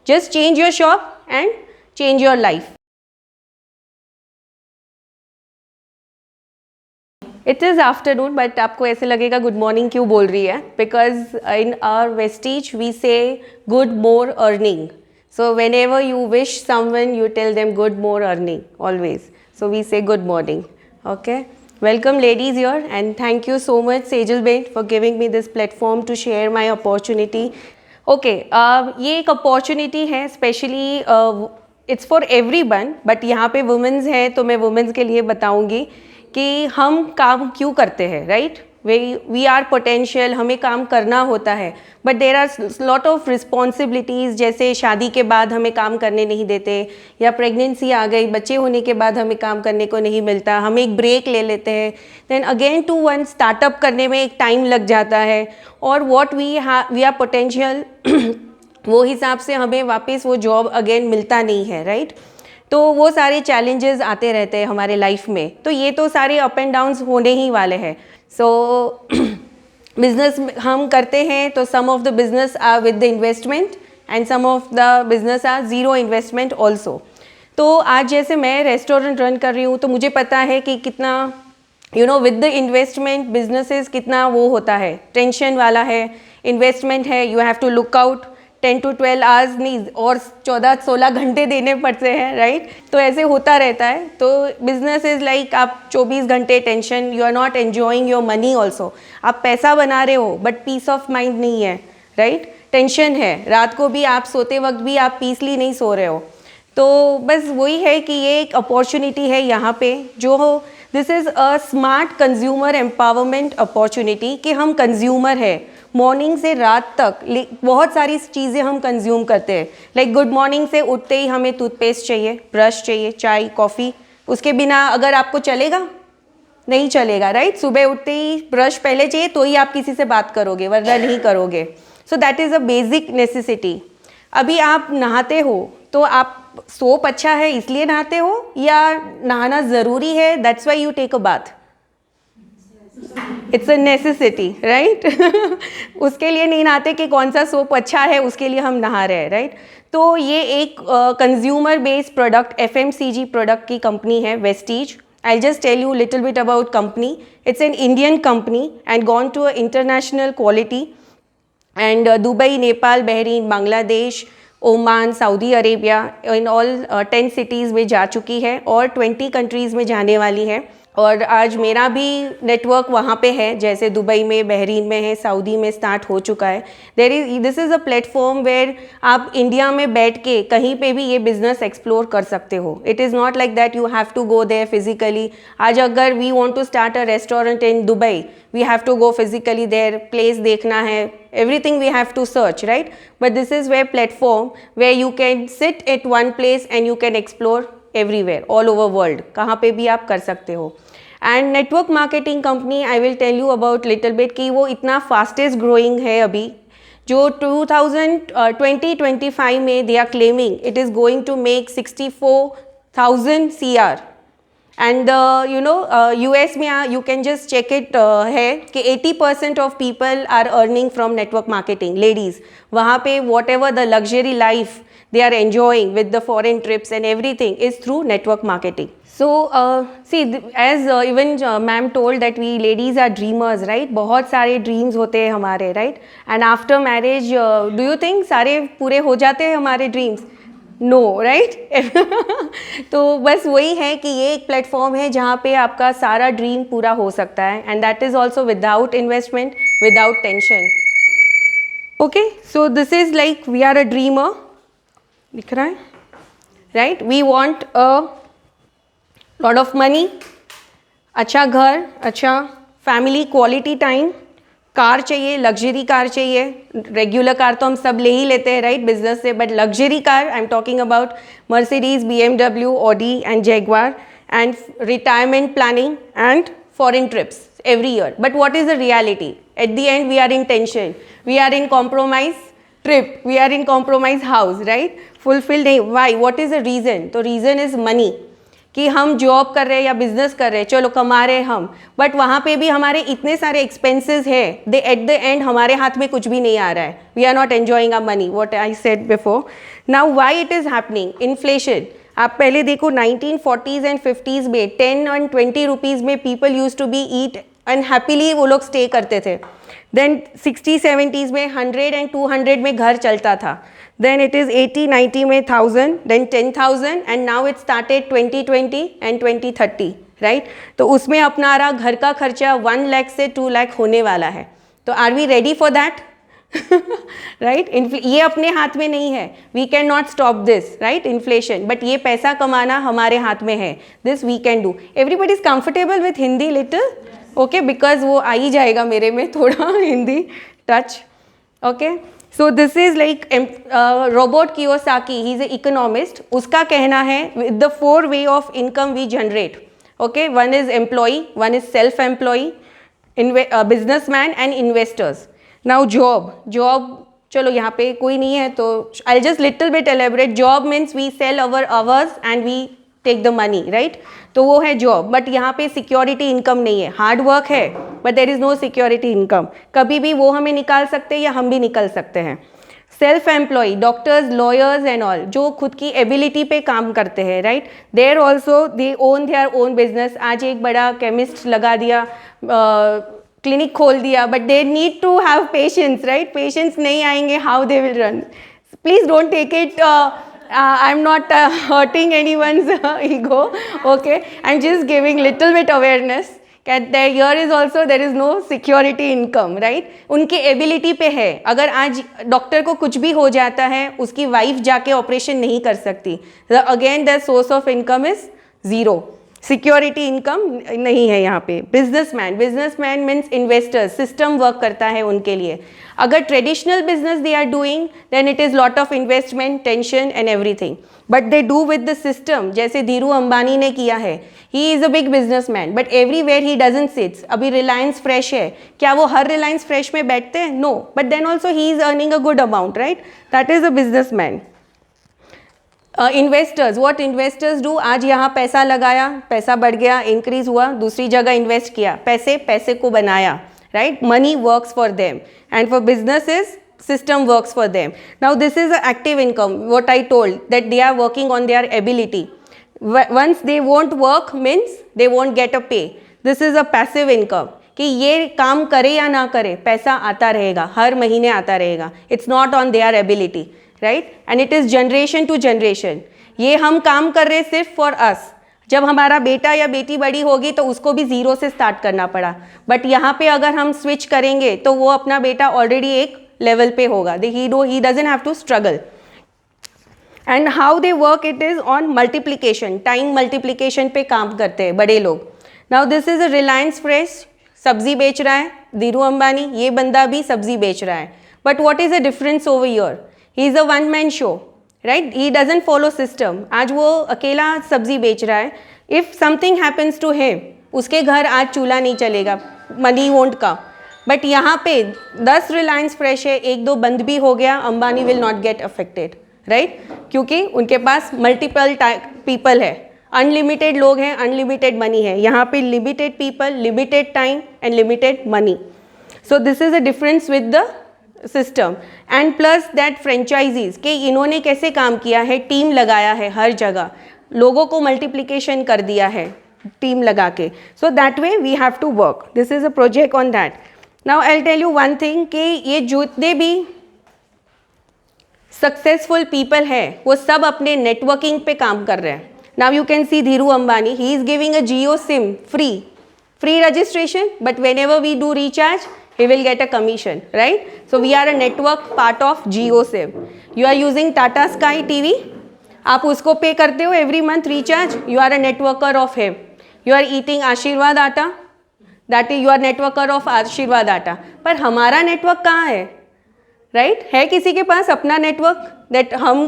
Just change your shop and change your life. It is afternoon, but आपको ऐसे लगेगा good morning क्यों बोल रही है? Because in our vestige we say good more earning. So whenever you wish someone, you tell them good more earning always. So we say good morning. Okay. Welcome ladies here, and thank you so much Sejal Bain for giving me this platform to share my opportunity. Okay, ये एक opportunity है specially it's for everyone, but यहाँ पे women's है तो मैं women's के लिए बताऊँगी कि हम काम क्यों करते हैं, राइट? वी आर पोटेंशियल, हमें काम करना होता है, but there are lot of responsibilities, जैसे शादी के बाद हमें काम करने नहीं देते, या प्रेगनेंसी आ गई, बच्चे होने के बाद हमें काम करने को नहीं मिलता, हम एक ब्रेक ले लेते हैं, then again to one startup करने में एक टाइम लग जाता है, और वॉट वी आर पोटेंशियल वो हिसाब से हमें वापस वो जॉब अगेन मिलता नहीं है, राइट? तो वो सारे चैलेंजेस आते रहते हैं हमारे लाइफ में, तो ये तो सारे अप एंड डाउन्स होने ही वाले हैं. सो बिजनेस हम करते हैं तो some of the business are with the investment and some of the business are zero investment also. तो आज जैसे मैं रेस्टोरेंट रन कर रही हूँ तो मुझे पता है कि कितना विद द इन्वेस्टमेंट बिजनेसेस कितना वो होता है, टेंशन वाला है, इन्वेस्टमेंट है, you have to look out 10 to 12 hours नहीं और 14-16 घंटे देने पड़ते हैं, राइट? तो ऐसे होता रहता है. तो बिजनेस इज़ लाइक आप 24 घंटे tension, you are not enjoying your money also. आप पैसा बना रहे हो बट पीस ऑफ माइंड नहीं है, राइट? टेंशन है, रात को भी आप सोते वक्त भी आप पीसली नहीं सो रहे हो. तो बस वही है कि ये एक अपॉर्चुनिटी है यहाँ पे, जो this is a smart consumer empowerment opportunity, कि हम कंज्यूमर है, मॉर्निंग से रात तक बहुत सारी चीज़ें हम कंज्यूम करते हैं. लाइक गुड मॉर्निंग से उठते ही हमें टूथपेस्ट चाहिए, ब्रश चाहिए, चाय, कॉफ़ी. उसके बिना अगर आपको चलेगा नहीं चलेगा, राइट? सुबह उठते ही ब्रश पहले चाहिए तो ही आप किसी से बात करोगे, वरना नहीं करोगे. सो that is a basic necessity. अभी आप नहाते हो तो आप सोप अच्छा है इसलिए नहाते हो, या नहाना ज़रूरी है that's why you take a bath? It's a necessity, right? उसके लिए नहीं नहाते कि कौन सा सोप अच्छा है उसके लिए हम नहा रहे हैं, राइट? तो ये एक consumer based product, FMCG product की कंपनी है Vestige. I'll just tell you a little bit about company. It's an Indian company and gone to an international quality, and Dubai, Nepal, Bahrain, Bangladesh, Oman, Saudi Arabia, in all 10 cities में जा चुकी है और 20 countries में जाने वाली है. और आज मेरा भी नेटवर्क वहाँ पे है, जैसे दुबई में, बहरीन में है, सऊदी में स्टार्ट हो चुका है. This is a platform where आप इंडिया में बैठ के कहीं पे भी ये बिज़नेस एक्सप्लोर कर सकते हो. It is not like that you have to go there physically. आज अगर we want to start a restaurant in Dubai, we have to go physically there, place देखना है, everything we have to search, right? But this is where platform where you can sit at one place and you can explore everywhere, all over world. कहाँ पे भी आप कर सकते हो. And network marketing company, I will tell you about little bit कि वो इतना fastest growing है अभी, जो 2025 में they are claiming it is going to make 64,000 CR. And US में you can just check it है कि 80% of people are earning from network marketing, ladies. वहाँ पे whatever the luxury life they are enjoying with the foreign trips and everything is through network marketing. So see, as even ma'am told that we ladies are dreamers, right? बहुत सारे dreams होते हैं हमारे, right? And after marriage, do you think सारे पूरे हो जाते हैं हमारे dreams? No, right? तो बस वही है कि ये एक प्लेटफॉर्म है जहाँ पे आपका सारा ड्रीम पूरा हो सकता है, and that is also without investment, without tension. Okay, so this is like we are a dreamer, दिख रहा है, right? We want a lot of money, अच्छा घर, अच्छा फैमिली, क्वालिटी टाइम, कार चाहिए, लग्जरी कार चाहिए. रेगुलर कार तो हम सब ले ही लेते हैं, राइट, बिजनेस से, but luxury car I am talking about Mercedes, BMW, Audi and Jaguar, and retirement planning and foreign trips every year. But what is the reality? At the end we are in tension, we are in compromise trip, we are in compromise house, right? Fulfilled नहीं. Why? What is the reason? तो reason is money, कि हम job कर रहे हैं या business कर रहे हैं, चलो कमा रहे हैं हम, बट वहाँ पे भी हमारे इतने सारे एक्सपेंसेस है, दे एट द एंड हमारे हाथ में कुछ भी नहीं आ रहा है, we are not enjoying a money, what I said before. Now why it is happening? Inflation. आप पहले देखो 1940s एंड 50s में 10 और 20 रुपीज़ में people use to be eat and happily वो लोग स्टे करते थे. देन 60-70s में 100 एंड 200 में घर चलता था. Then it is 80-90 में 1000, then 10,000 and now it started 2020 and 2030, right? तो उसमें अपना रहा घर का खर्चा 1 लाख से 2 लाख होने वाला है. तो are we ready for that? Right. ये अपने हाथ में नहीं है, we can not stop this, right, inflation, but ये पैसा कमाना हमारे हाथ में है. This we can do. Everybody is comfortable with Hindi little? Okay, because वो आ ही जाएगा मेरे में थोड़ा Hindi touch. Okay, so this is like Robert Kiyosaki, he is an economist. उसका कहना है with the 4 way of income we generate. Okay, one is employee, one is self-employee, businessman and investors. Now job चलो यहाँ पे कोई नहीं है तो I'll just little bit elaborate. Job means we sell our hours and we take the money, right? तो वो है जॉब, बट यहाँ पे सिक्योरिटी इनकम नहीं है. हार्ड वर्क है but there is no security income. कभी भी वो हमें निकाल सकते हैं या हम भी निकल सकते हैं. Self employ, doctors, lawyers and all, जो खुद की एबिलिटी पे काम करते हैं, right, there also they own their own business. आज एक बड़ा केमिस्ट लगा दिया, क्लिनिक खोल दिया, but they need to have patients, right. Patients नहीं आएंगे, how they will run? Please don't take it, I'm not hurting anyone's ego, okay, I'm just giving little bit awareness that here is also there is no security income, right. उनकी ability पे है. अगर आज doctor को कुछ भी हो जाता है, उसकी वाइफ जाके ऑपरेशन नहीं कर सकती, again the source of income is zero. Security income नहीं है यहाँ पे. Businessman means investors, system work करता है उनके लिए. अगर traditional business they are doing then it is lot of investment, tension and everything, but they do with the system. जैसे धीरू अंबानी ने किया है, he is a big businessman but everywhere he doesn't sits. अभी रिलायंस फ्रेश है, क्या वो हर Reliance fresh में बैठते हैं? No, but then also he is earning a good amount, right. That is a businessman. Investors, what investors do? आज यहाँ पैसा लगाया, पैसा बढ़ गया, इंक्रीज हुआ, दूसरी जगह इन्वेस्ट किया, पैसे को बनाया, right. Money works for them and for businesses system works for them. Now this is an active income, what I told, that they are working on their ability. Once they won't work means they won't get a pay. This is a passive income, कि ये काम करे या ना करे पैसा आता रहेगा, हर महीने आता रहेगा. It's not on their ability, right? And it is generation to generation. ये हम काम कर रहे सिर्फ for us. जब हमारा बेटा या बेटी बड़ी होगी तो उसको भी ज़ीरो से स्टार्ट करना पड़ा, बट यहाँ पे अगर हम स्विच करेंगे तो वो अपना बेटा ऑलरेडी एक लेवल पे होगा. he doesn't have to struggle. And how they work, it is on multiplication, time multiplication पे काम करते हैं बड़े लोग. Now this is a Reliance Fresh, सब्जी बेच रहा है धीरू अंबानी, ये बंदा भी सब्जी बेच रहा है. But what is the difference over here? He is a one man show, right? He doesn't follow system. आज वो अकेला सब्जी बेच रहा है. If something happens to him, उसके घर आज चूल्हा नहीं चलेगा, money won't come. बट यहाँ पे 10 रिलायंस फ्रेश है, 1-2 बंद भी हो गया, Ambani will not get affected, right, क्योंकि उनके पास मल्टीपल पीपल है, अनलिमिटेड लोग हैं, अनलिमिटेड मनी है. यहाँ पे limited people, limited time and limited money. So this is a difference with the system. And plus that franchises के इन्होंने कैसे काम किया है, टीम लगाया है हर जगह, लोगों को मल्टीप्लिकेशन कर दिया है टीम लगा के. So that way we have to work. This is a project on that. Now I will tell you one thing कि ये जितने भी सक्सेसफुल पीपल है वो सब अपने नेटवर्किंग पे काम कर रहे हैं. Now you can see Dhiru Ambani, he is giving a Jio sim free registration, but whenever we do recharge he will get a commission, right? So we are a network part of JioSIM. You are using Tata Sky TV, आप उसको पे करते हो every month recharge, you are a networker of him. You are eating आशीर्वाद आटा, that is you are networker of आशीर्वाद आटा. पर हमारा नेटवर्क कहाँ है, right? है किसी के पास अपना नेटवर्क that हम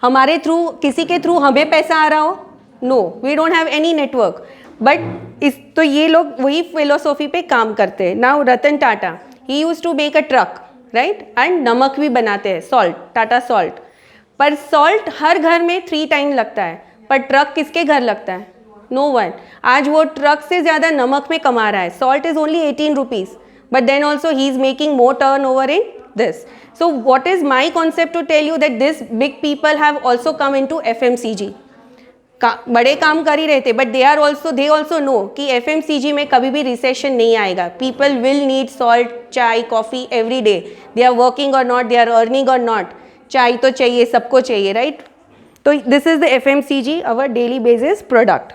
हमारे थ्रू किसी के थ्रू हमें पैसा आ रहा हो? No, we don't have any network. But इस तो ये लोग वही फिलोसॉफी पे काम करते हैं. Now Ratan Tata, he use to make a truck, right, and नमक भी बनाते हैं, सॉल्ट, टाटा सॉल्ट. पर सॉल्ट हर घर में 3 टाइम लगता है, पर ट्रक किसके घर लगता है? No one. आज वो ट्रक से ज़्यादा नमक में कमा रहा है. Salt is only 18 rupees, but then also he is making more turnover in this. So what is my concept to tell you that this big people have also come into FMCG. बड़े काम कर ही रहे थे, but they also know कि FMCG में कभी भी recession नहीं आएगा. People will need salt, चाय, coffee every day. They are working or not, they are earning or not. चाय तो चाहिए, सबको चाहिए, right? तो this is the FMCG, our daily basis product.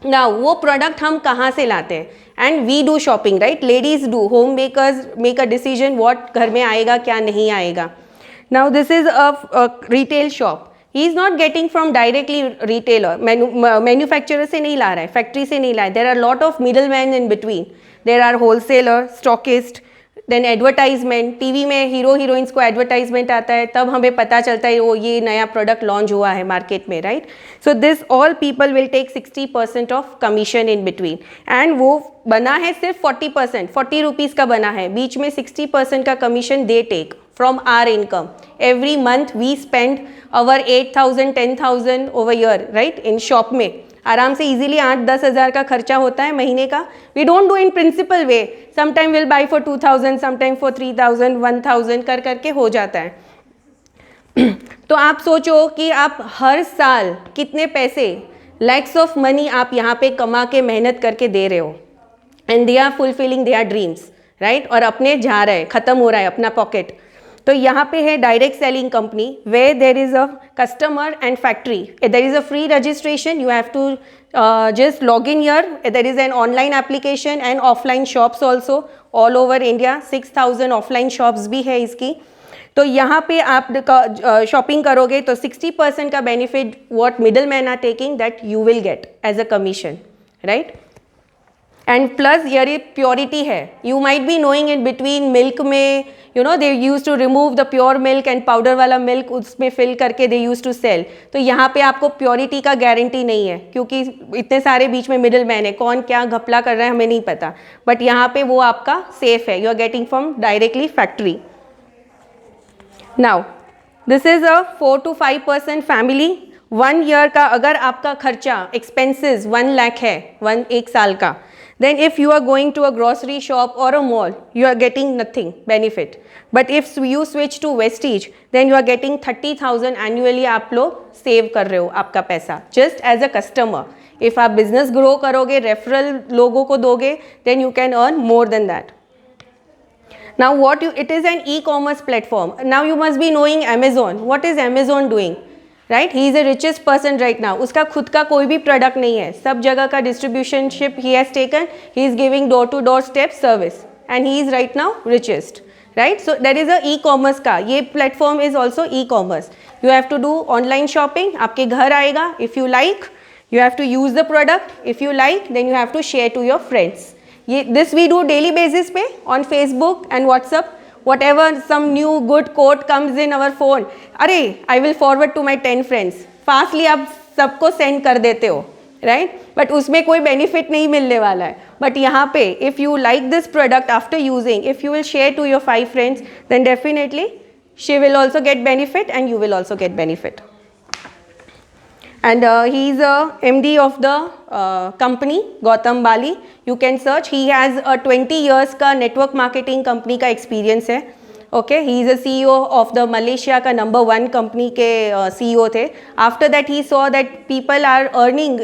Now वो प्रोडक्ट हम कहाँ से लाते हैं? And we do shopping, right? Ladies do. Home makers make a decision what घर में आएगा, क्या नहीं आएगा. Now this is a retail shop. He is not getting from directly retailer, manufacturer से नहीं ला रहा है, फैक्ट्री से नहीं ला है. There are lot of middle man in between. There are wholesaler, stockist, then advertisement. TV में हीरो हीरोइंस को एडवर्टाइजमेंट आता है, तब हमें पता चलता है वो ये नया प्रोडक्ट लॉन्च हुआ है मार्केट में, right? So this all people will take 60% of commission in between. And वो बना है सिर्फ 40%, 40 रुपीज़ का बना है. बीच में 60% का commission they take from our income. Every month we spend our 8,000 10,000 over year, right? In shop में आराम से इजीली 8-10 हज़ार का खर्चा होता है महीने का. We don't do in principal way. Sometime will buy for 2,000, sometime for 3,000, 1,000 कर करके हो जाता है. तो आप सोचो कि आप हर साल कितने पैसे, लैक्स ऑफ मनी आप यहाँ पे कमा के मेहनत करके दे रहे हो. And they are fulfilling their dreams, right? और अपने जा रहे हैं, ख़त्म हो रहा है अपना पॉकेट. तो यहाँ पे है direct selling company, way there is a customer and factory. There is a free registration. You have to just log in here. There is an online application and offline shops also all over India. 6,000 offline shops भी है इसकी. तो यहाँ पे आप shopping करोगे तो 60% का benefit what middlemen are taking that you will get as a commission, right? And plus ये प्योरिटी है. You might be knowing in between milk में, you know, they use to remove the pure milk and powder वाला milk उसमें fill करके they use to cell. तो यहाँ पे आपको प्योरिटी का गारंटी नहीं है, क्योंकि इतने सारे बीच में मिडिल मैन है, कौन क्या घपला कर रहा है हमें नहीं पता. बट यहाँ पे वो आपका सेफ है. You are getting from directly factory. Now this is a 4 to 5% family. 1 year का अगर आपका खर्चा एक्सपेंसेस 1 लाख है, 1 साल का, then if you are going to a grocery shop or a mall, you are getting nothing benefit. But if you switch to Vestige, then you are getting 30,000 annually. आप लोग save कर रहे हो आपका पैसा just as a customer. If आप business grow करोगे, referral लोगों को दोगे, then you can earn more than that. Now it is an e-commerce platform. Now you must be knowing Amazon. What is Amazon doing? Right? He is the richest person right now. उसका खुद का कोई भी product नहीं है, सब जगह का distributionship he has taken. He is giving door to door step service and he is right now richest, right? So that is a e commerce का. ये platform is also e commerce. You have to do online shopping. आपके घर आएगा. If you like, you have to use the product. If you like, then you have to share to your friends. ये this we do daily basis पे on Facebook and WhatsApp. Whatever some new good quote comes in our phone, अरे I will forward to my 10 friends. Fastly आप सबको send कर देते हो, right? But उसमें कोई बेनिफिट नहीं मिलने वाला है. बट यहाँ पे if you like this product after using, if you will share to your 5 friends, then definitely she will also get benefit and you will also get benefit. And he is a MD of the company, Gautam Bali. You can search. He has a 20 years का network marketing company का experience है. Okay, he is a CEO of the Malaysia का number 1 company के CEO थे. After that he saw that people are earning,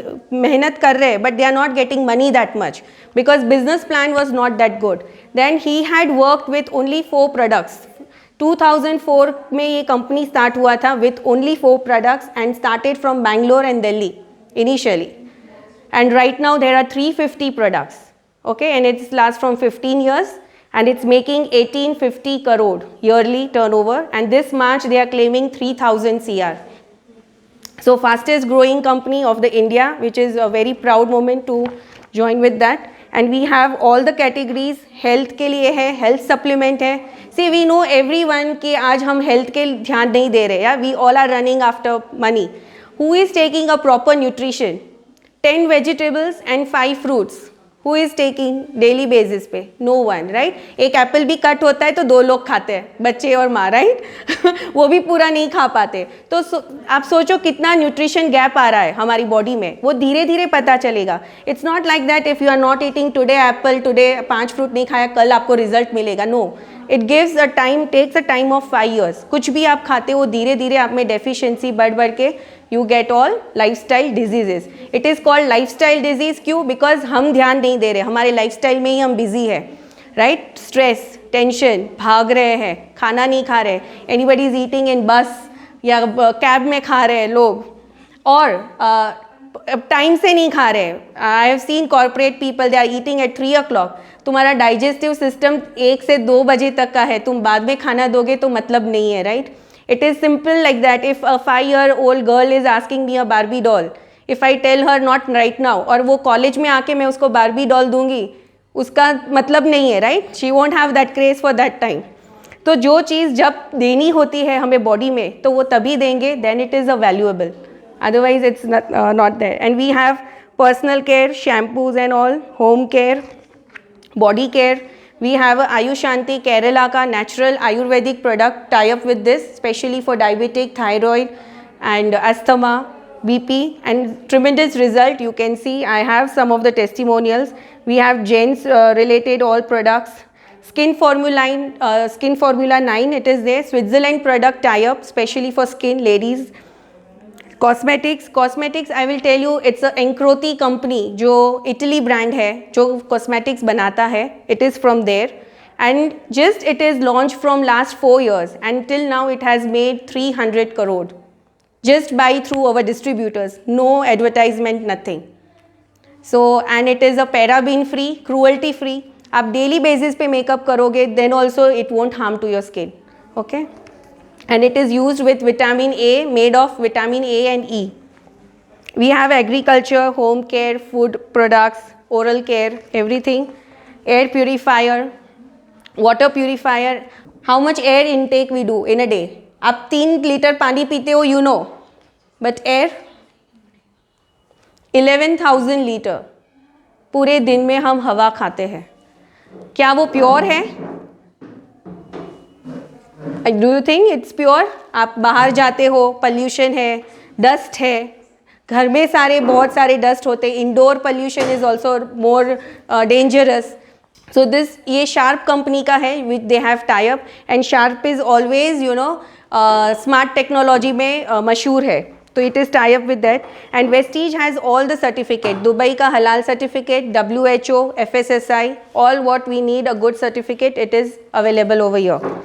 मेहनत कर रहे हैं, but they are not getting money that much because business plan was not that good. Then he had worked with only 4 products. 2004 में ये company start हुआ था with only 4 products and started from Bangalore and Delhi initially. And right now there are 350 products. Okay, and it's last from 15 years and it's making 1850 crore yearly turnover. And this March they are claiming 3,000 CR. So fastest growing company of the India, which is a very proud moment to join with that. And we have all the categories. Health के लिए है, health supplement है. सी we know everyone कि आज हम health के ध्यान नहीं दे रहे. या we all are running after money. Who is taking a proper nutrition? 10 vegetables and 5 fruits. Who is taking daily basis पे? No one, right? एक एप्पल भी कट होता है तो 2 लोग खाते हैं, बच्चे और माँ, राइट? वो भी पूरा नहीं खा पाते। तो आप सोचो कितना न्यूट्रिशन गैप आ रहा है हमारी बॉडी में, वो धीरे धीरे पता चलेगा। It's not like that if you are not eating today apple, today 5 fruit नहीं खाया, कल आपको रिजल्ट मिलेगा। No, it gives a time, takes a time of 5 years। कुछ भी आप खाते हो धीरे धीरे आप में डेफिशिएंसी बढ़ बढ़ के you get all lifestyle diseases। it is called lifestyle disease क्यों? because हम ध्यान नहीं दे रहे, हमारे lifestyle में ही हम busy है, right? stress, tension, भाग रहे हैं, खाना नहीं खा रहे, anybody is eating in bus या कैब में खा रहे हैं लोग, और टाइम से नहीं खा रहे। I have seen corporate people, they are eating at 3 o'clock। तुम्हारा डाइजेस्टिव सिस्टम 1 से 2 बजे तक का है, तुम बाद में खाना दोगे तो मतलब नहीं है, right? It is simple like that। If a 5-year-old girl is asking me a Barbie doll, if I tell her not right now, और वो कॉलेज में आके मैं उसको Barbie doll दूंगी, उसका मतलब नहीं है, right? She won't have that craze for that time। तो जो चीज़ जब देनी होती है हमें बॉडी में, तो वो तभी देंगे, then it is a valuable, otherwise it's not there। And we have personal care, shampoos and all, home care, body care। We have a Ayushanti Kerala ka natural Ayurvedic product tie up with this, especially for diabetic, thyroid and asthma, BP, and tremendous result. You can see I have some of the testimonials। We have gents related all products। Skin Formula 9, it is there, Switzerland product tie up, especially for skin, ladies। Cosmetics I will tell you, it's a एंक्रोती company जो Italy brand है जो cosmetics बनाता है, it is from there and just it is launch from last 4 years and till now it has made 300 crore just by through our distributors, no advertisement, nothing। so and it is a paraben free, cruelty free। आप daily basis पे makeup करोगे then also it won't harm to your skin, okay? And it is used with vitamin A, made of vitamin A and E। We have agriculture, home care, food products, oral care, everything। Air purifier, water purifier। How much air intake we do in a day? आप 3 litre पानी पीते हो, you know, but air 11,000 litre पूरे दिन में हम हवा खाते हैं। क्या वो प्योर है? Do you think it's pure? आप बाहर जाते हो, पॉल्यूशन है, डस्ट है, घर में बहुत सारे डस्ट होते हैं, indoor pollution is also more dangerous. So this ये शार्प कंपनी का है which they have tie up and Sharp is always you know smart technology में मशहूर है, तो it is tie up with that. And Vestige has all the certificate, Dubai का हलाल certificate, WHO, FSSI, all what we need a good certificate, it is available over here.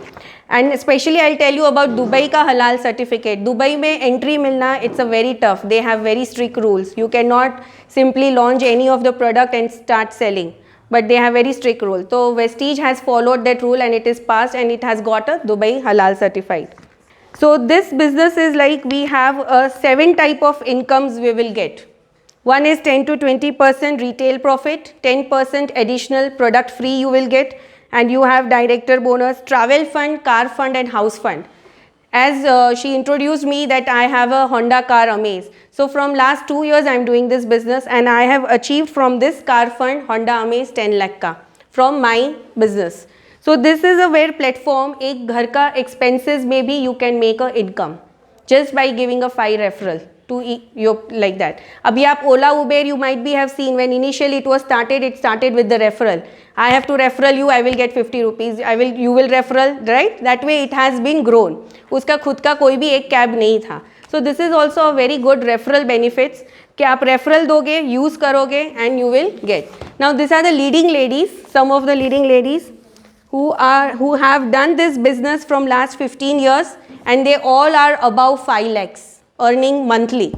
And specially I tell you about Dubai का हलाल certificate. Dubai में entry मिलना it's a very tough, they have very strict rules. You can not simply launch any of the product and start selling, but they have very strict rule। So Vestige has followed that rule and it is passed and it has got a Dubai Halal certified। So this business is like we have 7 type of incomes we will get। One is 10 to 20% retail profit, 10% additional product free you will get, and you have director bonus, travel fund, car fund and house fund। As she introduced me that I have a Honda car Amaze, so from last 2 years I am doing this business and I have achieved from this car fund Honda Amaze 10 lakh ka from my business। So this is a where platform, एक घर का expenses में भी you can make a income just by giving a 5 referral to you like that। अभी आप Ola Uber you might be have seen when initially it was started, it started with the referral। I have to referral you, I will get 50 rupees, you will referral, right? That way it has been grown। उसका खुद का कोई भी एक cab नहीं था। So this is also a very good referral benefits कि आप referral दोगे, use करोगे and you will get। Now these are the leading ladies, some of the leading ladies who have done this business from last 15 years and they all are above 5 lakhs earning monthly,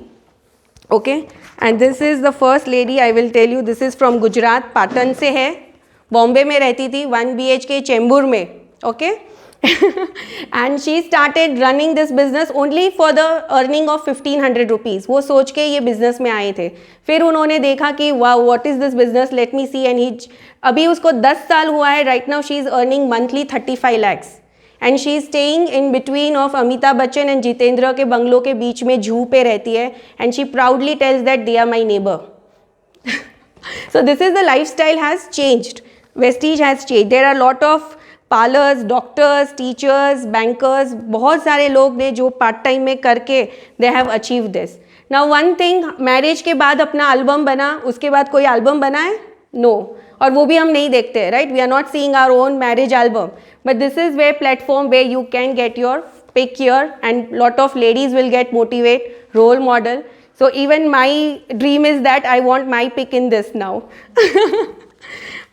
okay? And this is the first lady I will tell you, this is from Gujarat, Patan से है, बॉम्बे में रहती थी 1 BHK Chembur में, okay? And she started running this business only for the earning of 1500 rupees। वो सोच के ये business में आए थे, फिर उन्होंने देखा कि wow what is this business, let me see and he अभी उसको 10 साल हुआ है, right now she is earning monthly 35 lakhs and she is staying in between of Amitabh Bachchan and Jitendra के बंगलों के बीच में जू पे रहती है and she proudly tells that they are my neighbor। So this is the lifestyle has changed. Vestige has changed. There are lot of parlours, doctors, teachers, bankers, बहुत सारे लोग ने जो पार्ट टाइम में करके they have achieve this. Now one thing, marriage के बाद अपना एल्बम बना, उसके बाद कोई एल्बम बना है? नो. और वो भी हम नहीं देखते हैं, right? We are not seeing our own marriage album. But this is way platform way you can get your pic here and lot of ladies will get motivate, role model. So even my dream is that I want my pick in this now.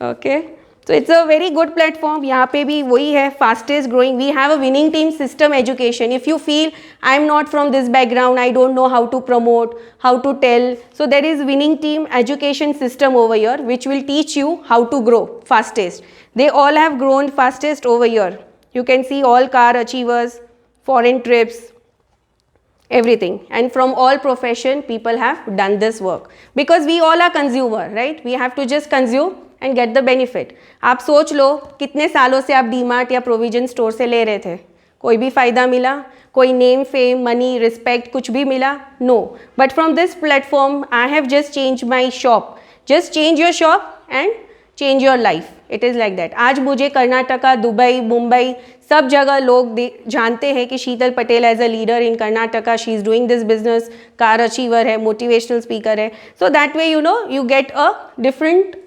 Okay. So it's a very good platform. यहाँ पे भी वही है, fastest growing. We have a winning team system education. If you feel I'm not from this background, I don't know how to promote, how to tell. So there is winning team education system over here which will teach you how to grow fastest. They all have grown fastest over here. You can see all car achievers, foreign trips, everything, and from all profession people have done this work because we all are consumer, right? We have to just consume and get the benefit. आप सोच लो कितने सालों से आप डीमार्ट या provision store से ले रहे थे, कोई भी फ़ायदा मिला? कोई नेम, फेम, मनी, रिस्पेक्ट कुछ भी मिला? No. But from this platform I have just change my shop. Just change your shop and change your life. It is like that. आज मुझे कर्नाटका, दुबई, मुंबई, सब जगह लोग जानते हैं कि Sheetal Patel as a leader in Karnataka, she is doing this business, car achiever है, motivational speaker है. So that way you get a different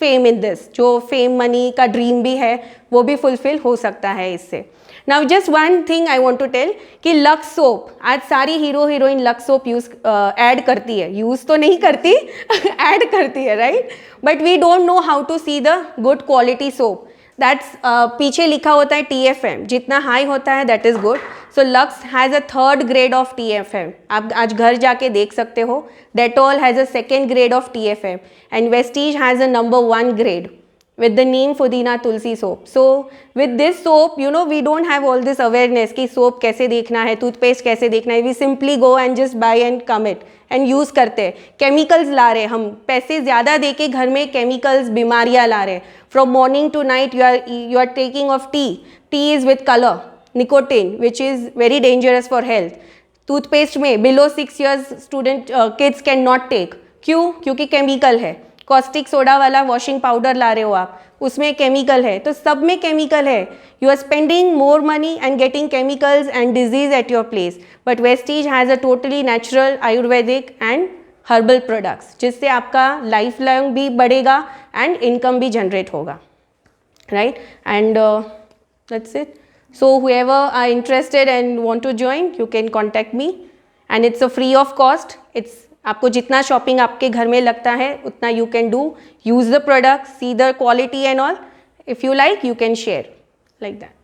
fame in this. जो फेम, मनी का ड्रीम भी है वो भी फुलफिल हो सकता है इससे. Now just one thing I want to tell कि लक्स सोप, आज सारी hero heroine Lux soap use ad करती है. यूज़ तो नहीं करती, ऐड करती है, right? But we don't know how to see the good quality soap. That's पीछे लिखा होता है TFM, जितना हाई होता है that is good. So Lux has a 3rd grade of TFM. आप आज घर जाके देख सकते हो. Dettol has a 2nd grade of TFM and Vestige has a number 1 grade with the neem pudina tulsi soap. So with this soap, we don't have all this awareness कि soap कैसे देखना है, toothpaste कैसे देखना है. We simply go and just buy and come it and use करते हैं. Chemicals ला रहे हम, पैसे ज़्यादा दे के घर में chemicals, बीमारियाँ ला रहे. From morning to night you are taking of tea. Tea is with color, nicotine, which is very dangerous for health. Toothpaste में below 6 years kids cannot take. क्यों? क्योंकि chemical है. कॉस्टिक सोडा वाला वॉशिंग पाउडर ला रहे हो आप, उसमें chemical है. तो सब में केमिकल है. You are spending more money and getting chemicals and disease at your place. But Vestige has a totally natural, ayurvedic and herbal products, जिससे आपका लाइफ लॉन्ग भी बढ़ेगा एंड इनकम भी जनरेट होगा, right? And that's it. So whoever are interested and want to join, you can contact me and it's a free of cost. आपको जितना shopping आपके घर में लगता है उतना you can do. Use the product, see the quality and all. If you like, you can share like that.